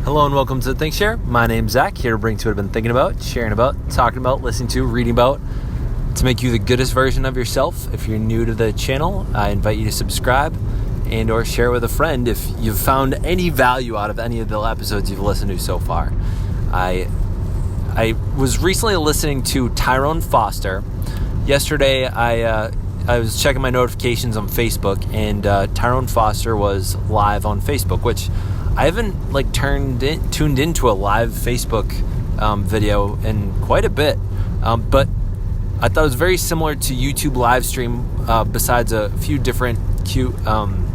Hello and welcome to Think Share. My name's Zach, here to bring to what I've been thinking about, sharing about, talking about, listening to, reading about, to make you the goodest version of yourself. If you're new to the channel, I invite you to subscribe and or share with a friend if you've found any value out of any of the episodes you've listened to so far. I was recently listening to Tyrone Foster. Yesterday, I was checking my notifications on Facebook, and Tyrone Foster was live on Facebook, which I haven't tuned into a live Facebook video in quite a bit, but I thought it was very similar to YouTube live stream. Besides a few different cute, I'm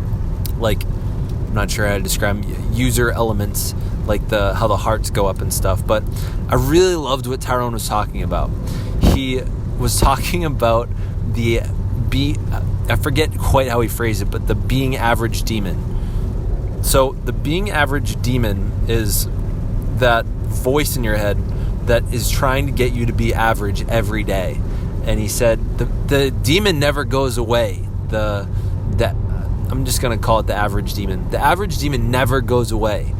not sure how to describe user elements, like how the hearts go up and stuff. But I really loved what Tyrone was talking about. He was talking about I forget quite how he phrased it, but the being average demon. So the being average demon is that voice in your head that is trying to get you to be average every day. And he said the demon never goes away. I'm just going to call it the average demon. The average demon never goes away.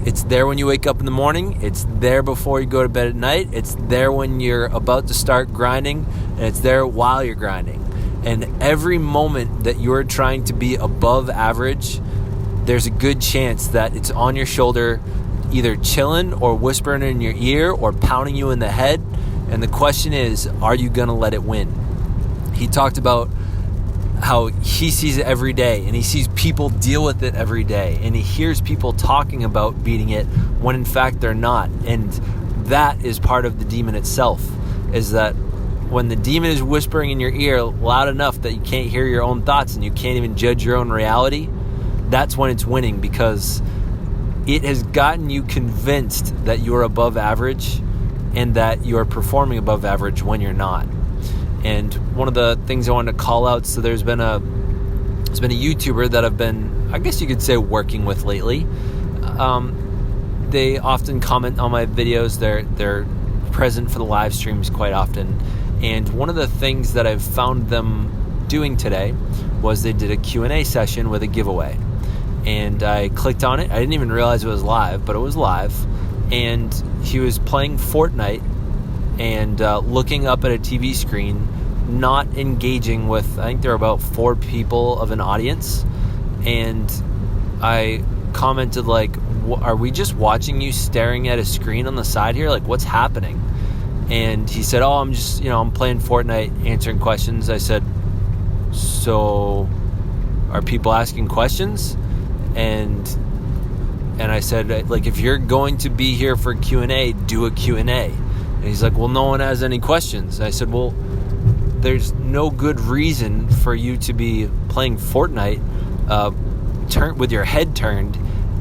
It's there when you wake up in the morning. It's there before you go to bed at night. It's there when you're about to start grinding. And it's there while you're grinding. And every moment that you're trying to be above average, there's a good chance that it's on your shoulder, either chilling or whispering in your ear or pounding you in the head. And the question is, are you going to let it win? He talked about how he sees it every day, and he sees people deal with it every day, and he hears people talking about beating it when in fact they're not. And that is part of the demon itself, is that when the demon is whispering in your ear loud enough that you can't hear your own thoughts and you can't even judge your own reality, that's when it's winning, because it has gotten you convinced that you're above average and that you're performing above average when you're not. And one of the things I wanted to call out, so there's been a YouTuber that I've been, I guess you could say, working with lately. They often comment on my videos. They're present for the live streams quite often. And one of the things that I've found them doing today was they did a Q&A session with a giveaway. And I clicked on it. I didn't even realize it was live, but it was live. And he was playing Fortnite and looking up at a TV screen, not engaging with, I think there were about 4 people of an audience. And I commented, are we just watching you staring at a screen on the side here? What's happening? And he said, I'm just, I'm playing Fortnite, answering questions. I said, so are people asking questions? And I said, if you're going to be here for Q&A, do a Q&A. And he's like, well, no one has any questions. And I said, well, there's no good reason for you to be playing Fortnite with your head turned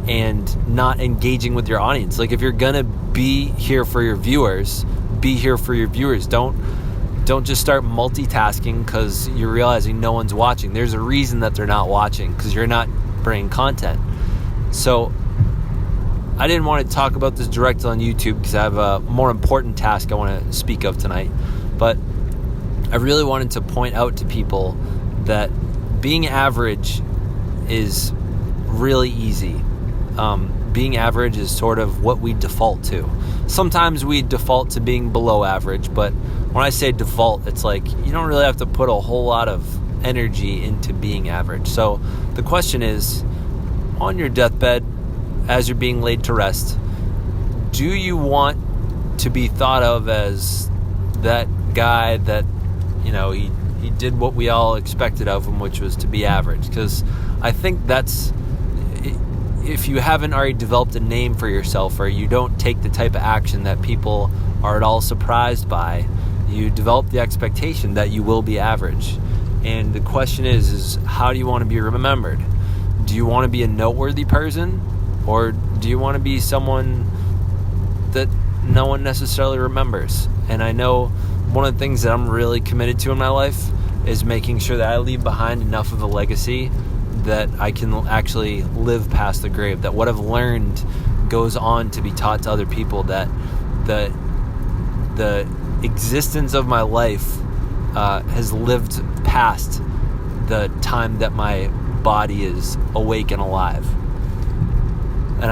and not engaging with your audience. If you're going to be here for your viewers, be here for your viewers. Don't just start multitasking because you're realizing no one's watching. There's a reason that they're not watching, because you're not bringing content. So I didn't want to talk about this directly on YouTube because I have a more important task I want to speak of tonight. But I really wanted to point out to people that being average is really easy. Being average is sort of what we default to. Sometimes we default to being below average, but when I say default, it's you don't really have to put a whole lot of energy into being average. So the question is, on your deathbed, as you're being laid to rest, do you want to be thought of as that guy that, he did what we all expected of him, which was to be average? Because I think that's, if you haven't already developed a name for yourself, or you don't take the type of action that people are at all surprised by, you develop the expectation that you will be average. And the question is how do you want to be remembered? Do you want to be a noteworthy person, or do you want to be someone that no one necessarily remembers? And I know one of the things that I'm really committed to in my life is making sure that I leave behind enough of a legacy that I can actually live past the grave, that what I've learned goes on to be taught to other people, that the existence of my life has lived past the time that my body is awake and alive. And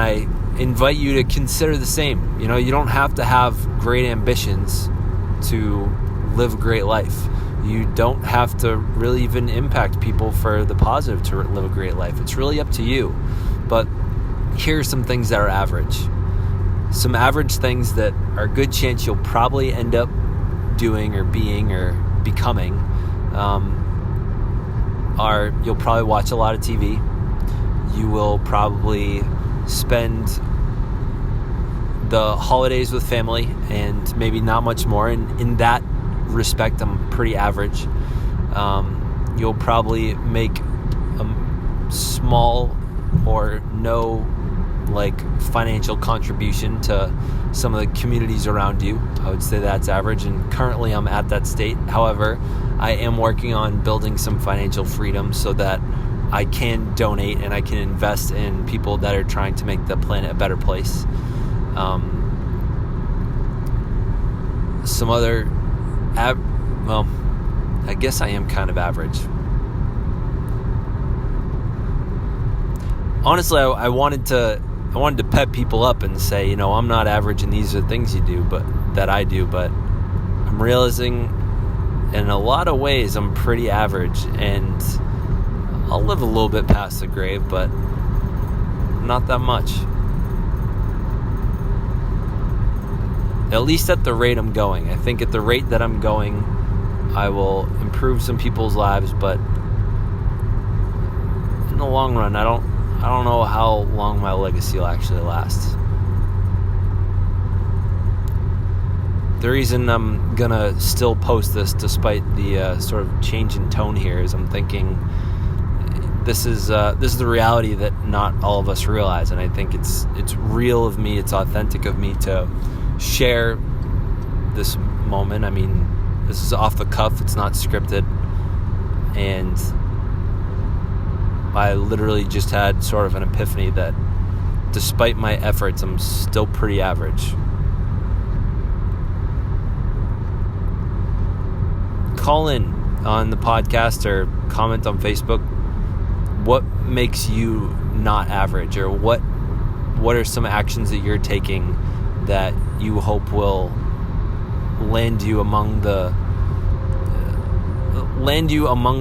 invite you to consider the same. You don't have to have great ambitions to live a great life. You don't have to really even impact people for the positive to live a great life. It's really up to you. But here are some things that are average. Some average things that are a good chance you'll probably end up doing or being or becoming are you'll probably watch a lot of TV. You will probably spend the holidays with family and maybe not much more. And in that respect, I'm pretty average. You'll probably make a small or no financial contribution to some of the communities around you. I would say that's average, and currently I'm at that state. However, I am working on building some financial freedom so that I can donate and I can invest in people that are trying to make the planet a better place. Some other I guess I am kind of average. Honestly, I wanted to pep people up and say, I'm not average and these are the things that I do, but I'm realizing in a lot of ways I'm pretty average, and I'll live a little bit past the grave, but not that much. At least at the rate I'm going. I think at the rate that I'm going, I will improve some people's lives, but in the long run, I don't know how long my legacy will actually last. The reason I'm gonna still post this despite the sort of change in tone here is I'm thinking this is the reality that not all of us realize, and I think it's real of me, it's authentic of me to share this moment. I mean, this is off the cuff, it's not scripted, and I literally just had sort of an epiphany that despite my efforts, I'm still pretty average. Call in on the podcast or comment on Facebook. What makes you not average, or what are some actions that you're taking that you hope will land you among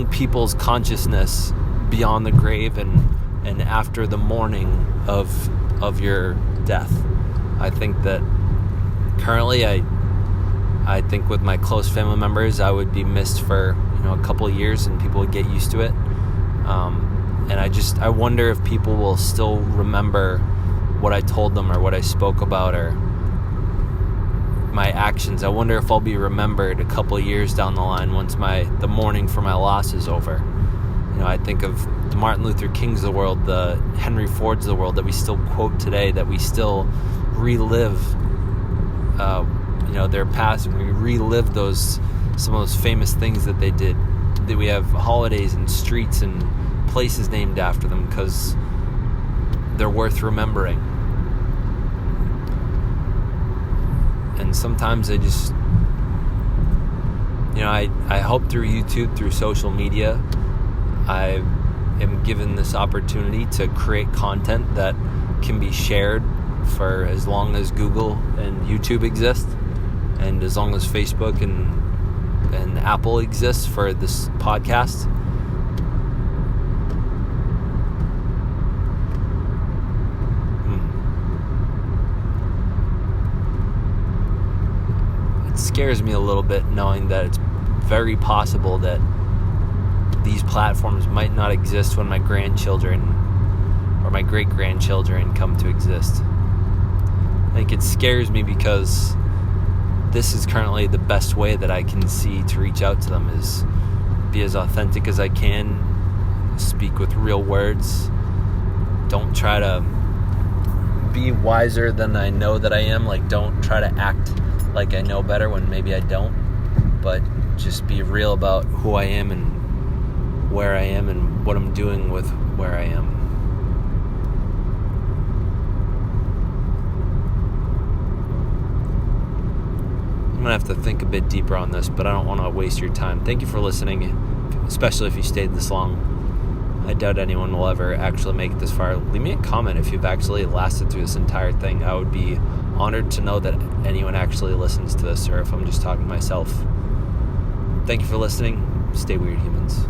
people's consciousness beyond the grave and after the mourning of your death. I think that currently I think with my close family members I would be missed for a couple of years and people would get used to it. And I wonder if people will still remember what I told them or what I spoke about or my actions. I wonder if I'll be remembered a couple of years down the line once the mourning for my loss is over. I think of the Martin Luther Kings of the world, the Henry Fords of the world that we still quote today, that we still relive, their past, and we relive some of those famous things that they did. That we have holidays and streets and places named after them because they're worth remembering. And sometimes I just, I hope through YouTube, through social media, I am given this opportunity to create content that can be shared for as long as Google and YouTube exist, and as long as Facebook and Apple exists for this podcast. It scares me a little bit knowing that it's very possible that these platforms might not exist when my grandchildren or my great-grandchildren come to exist. I think it scares me because this is currently the best way that I can see to reach out to them, is be as authentic as I can, speak with real words, don't try to be wiser than I know that I am, don't try to act like I know better when maybe I don't, but just be real about who I am and where I am and what I'm doing with where I am. I'm gonna have to think a bit deeper on this, but I don't want to waste your time. Thank you for listening, especially if you stayed this long. I doubt anyone will ever actually make it this far. Leave me a comment if you've actually lasted through this entire thing. I would be honored to know that anyone actually listens to this, or if I'm just talking to myself. Thank you for listening. Stay weird, humans.